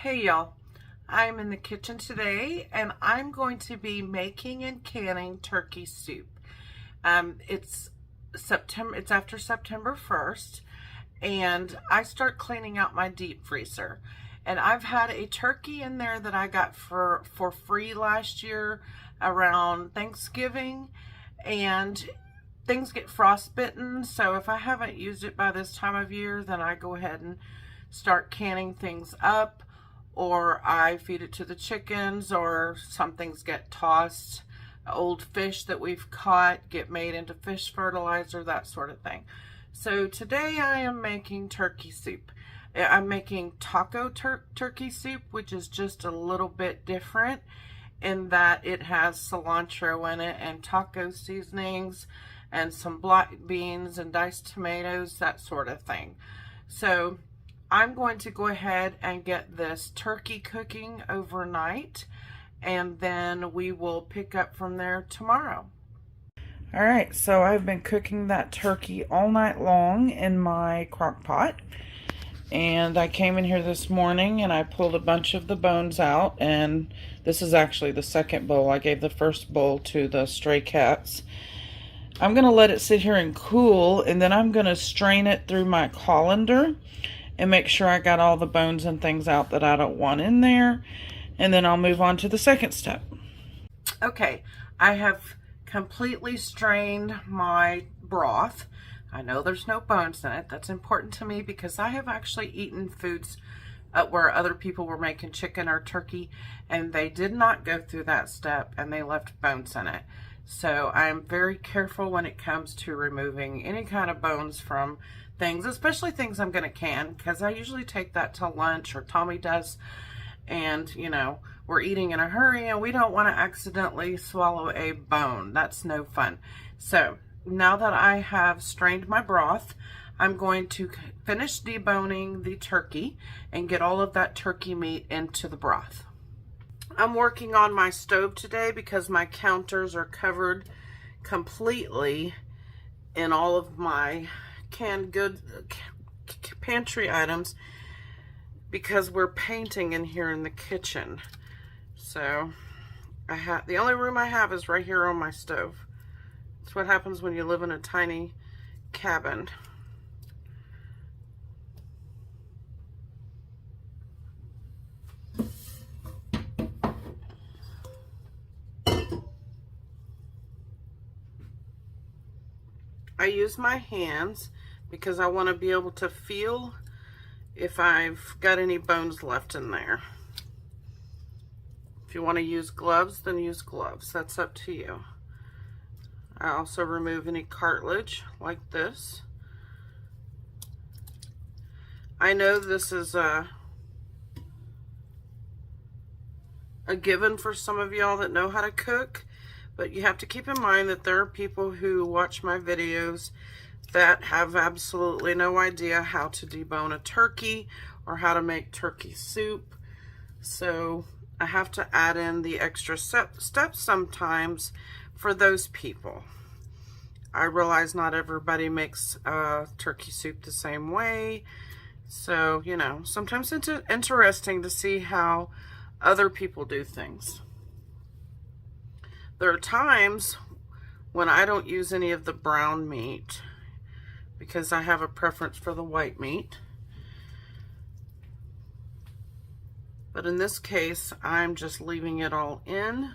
Hey y'all, I'm in the kitchen today and I'm going to be making and canning turkey soup. It's after September 1st and I start cleaning out my deep freezer. And I've had a turkey in there that I got for free last year around Thanksgiving, and things get frostbitten, so if I haven't used it by this time of year, then I go ahead and start canning things up, or I feed it to the chickens, or some things get tossed. Old fish that we've caught get made into fish fertilizer, that sort of thing. So today I am making turkey soup. I'm making taco turkey soup, which is just a little bit different in that it has cilantro in it and taco seasonings and some black beans and diced tomatoes, that sort of thing. So I'm going to go ahead and get this turkey cooking overnight, and then we will pick up from there tomorrow. All right, so I've been cooking that turkey all night long in my crock pot. And I came in here this morning and I pulled a bunch of the bones out, and this is actually the second bowl. I gave the first bowl to the stray cats. I'm going to let it sit here and cool, and then I'm going to strain it through my colander and make sure I got all the bones and things out that I don't want in there, and then I'll move on to the second step. Okay, I have completely strained my broth. I know there's no bones in it. That's important to me because I have actually eaten foods where other people were making chicken or turkey and they did not go through that step and they left bones in it. So I'm very careful when it comes to removing any kind of bones from things, especially things I'm going to can, because I usually take that to lunch, or Tommy does, and you know, we're eating in a hurry and we don't want to accidentally swallow a bone. That's no fun. So now that I have strained my broth, I'm going to finish deboning the turkey and get all of that turkey meat into the broth. I'm working on my stove today because my counters are covered completely in all of my canned good pantry items because we're painting in here in the kitchen. So the only room I have is right here on my stove. That's what happens when you live in a tiny cabin. I use my hands because I want to be able to feel if I've got any bones left in there. If you want to use gloves, then use gloves. That's up to you. I also remove any cartilage like this. I know this is a given for some of y'all that know how to cook, but you have to keep in mind that there are people who watch my videos that have absolutely no idea how to debone a turkey or how to make turkey soup. So I have to add in the extra steps sometimes for those people. I realize not everybody makes turkey soup the same way. So, you know, sometimes it's interesting to see how other people do things. There are times when I don't use any of the brown meat because I have a preference for the white meat. But in this case, I'm just leaving it all in.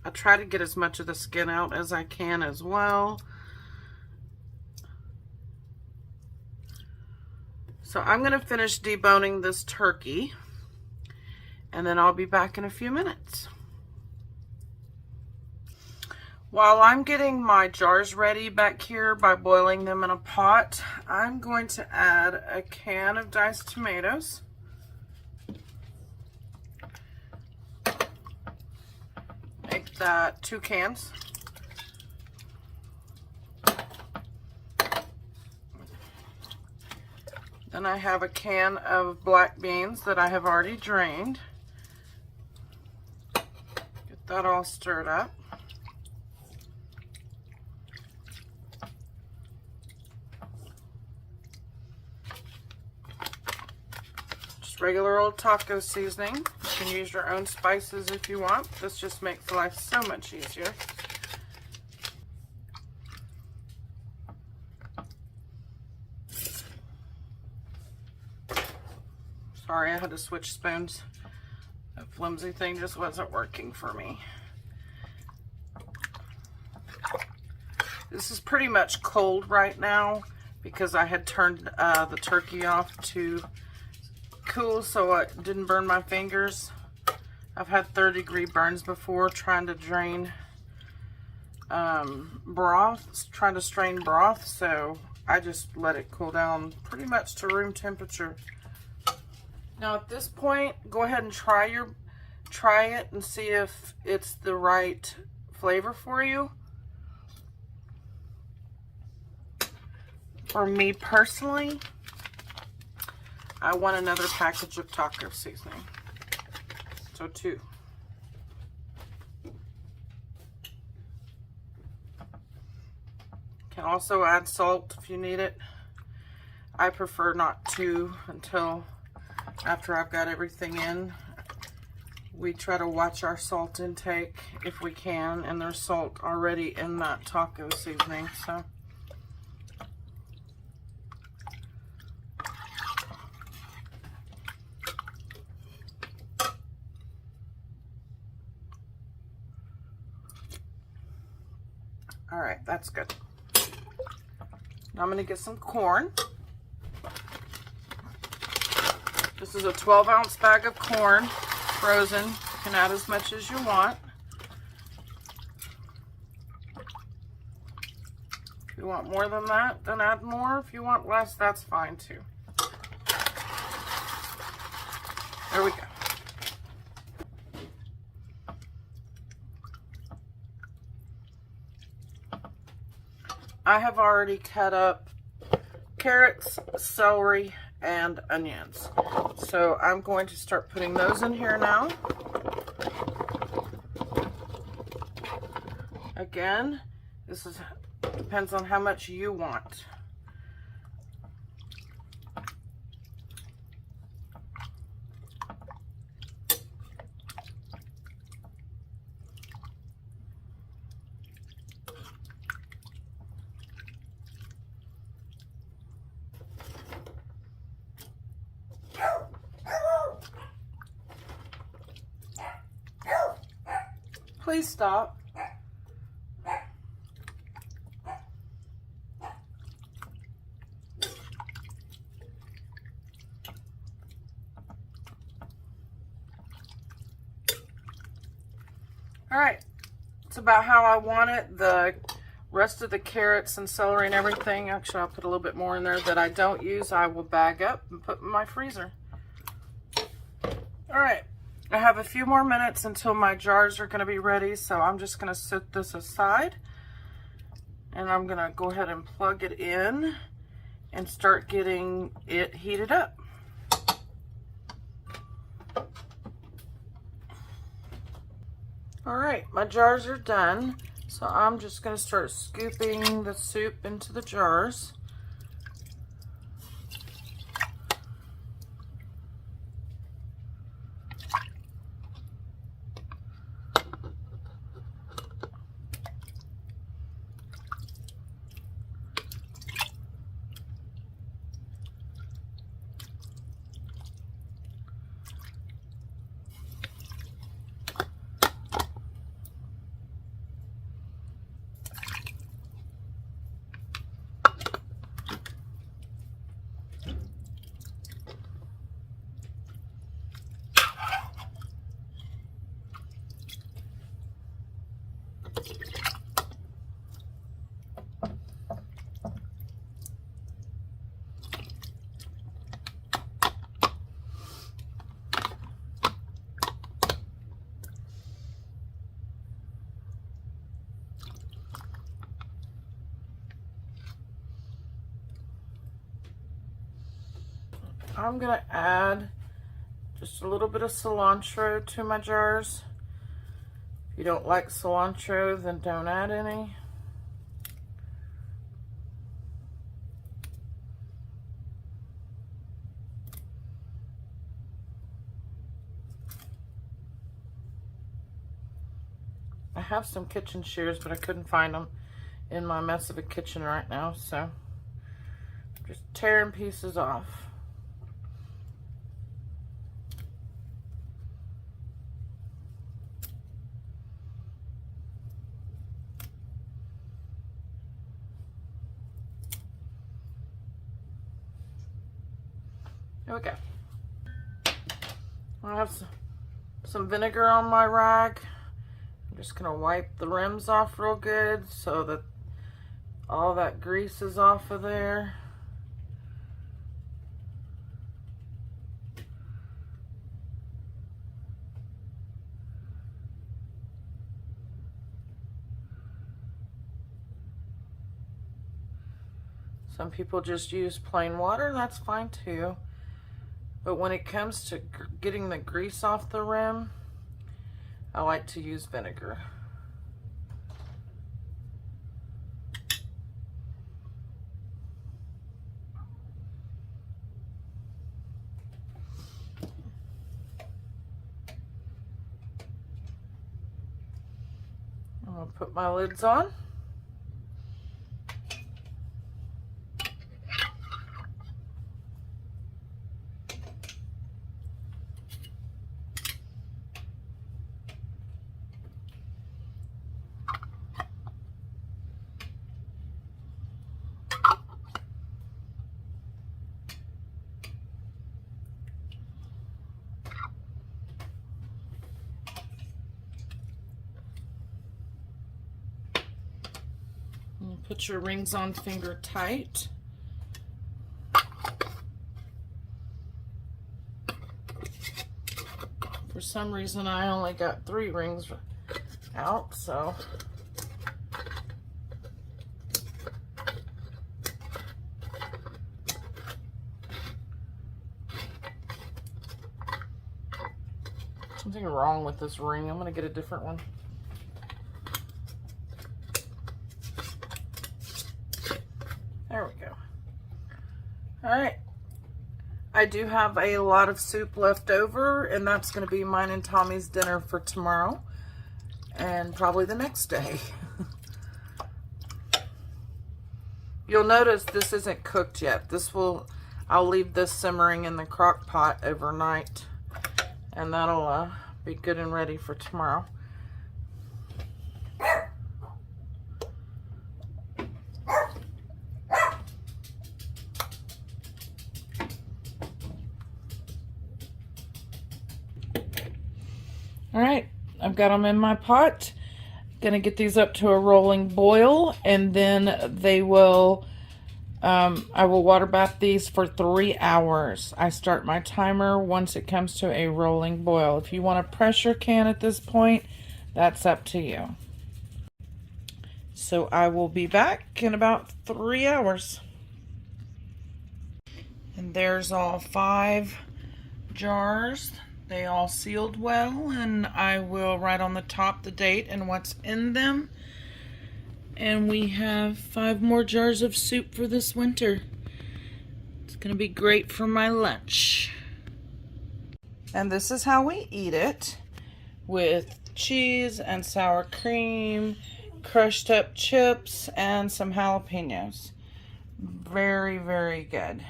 I try to get as much of the skin out as I can as well. So I'm going to finish deboning this turkey, and then I'll be back in a few minutes. While I'm getting my jars ready back here by boiling them in a pot, I'm going to add a can of diced tomatoes. Make that 2 cans. Then I have a can of black beans that I have already drained. Get that all stirred up. Just regular old taco seasoning. You can use your own spices if you want. This just makes life so much easier. Sorry, I had to switch spoons. That flimsy thing just wasn't working for me. This is pretty much cold right now because I had turned the turkey off to cool so it didn't burn my fingers. I've had 30-degree burns before trying to drain broth, trying to strain broth, so I just let it cool down pretty much to room temperature. Now at this point, go ahead and try it and see if it's the right flavor for you. For me personally, I want another package of taco seasoning. So 2. Can also add salt if you need it. I prefer not to until after I've got everything in. We try to watch our salt intake if we can, and there's salt already in that taco seasoning, so. All right, that's good. Now I'm gonna get some corn. This is a 12-ounce bag of corn, frozen. You can add as much as you want. If you want more than that, then add more. If you want less, that's fine too. There we go. I have already cut up carrots, celery, and onions. So I'm going to start putting those in here now. Again, this depends on how much you want. Please stop. All right, it's about how I want it. The rest of the carrots and celery and everything, actually I'll put a little bit more in there that I don't use, I will bag up and put in my freezer. All right, I have a few more minutes until my jars are gonna be ready, so I'm just gonna set this aside and I'm gonna go ahead and plug it in and start getting it heated up. All right, my jars are done. So I'm just gonna start scooping the soup into the jars. I'm gonna add just a little bit of cilantro to my jars. If you don't like cilantro, then don't add any. have some kitchen shears, but I couldn't find them in my mess of a kitchen right now, so just tearing pieces off. There we go. I have some vinegar on my rag. I'm just gonna wipe the rims off real good so that all that grease is off of there. Some people just use plain water, that's fine too. But when it comes to getting the grease off the rim, I like to use vinegar. I'm gonna put my lids on. Put your rings on finger tight. For some reason I only got 3 rings out, so something wrong with this ring. I'm gonna get a different one. There we go. All right. I do have a lot of soup left over, and that's going to be mine and Tommy's dinner for tomorrow and probably the next day. You'll notice this isn't cooked yet. I'll leave this simmering in the crock pot overnight, and that'll be good and ready for tomorrow. All right, I've got them in my pot. Gonna get these up to a rolling boil, and then they will, I will water bath these for 3 hours. I start my timer once it comes to a rolling boil. If you want a pressure can at this point, that's up to you. So I will be back in about 3 hours. And there's all 5 jars. They all sealed well, and I will write on the top the date and what's in them. And we have 5 more jars of soup for this winter. It's gonna be great for my lunch. And this is how we eat it, with cheese and sour cream, crushed up chips, and some jalapenos. Very, very good.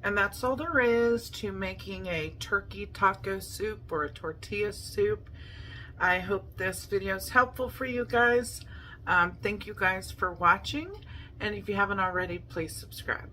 And that's all there is to making a turkey taco soup or a tortilla soup. I hope this video is helpful for you guys. Thank you guys for watching. And if you haven't already, please subscribe.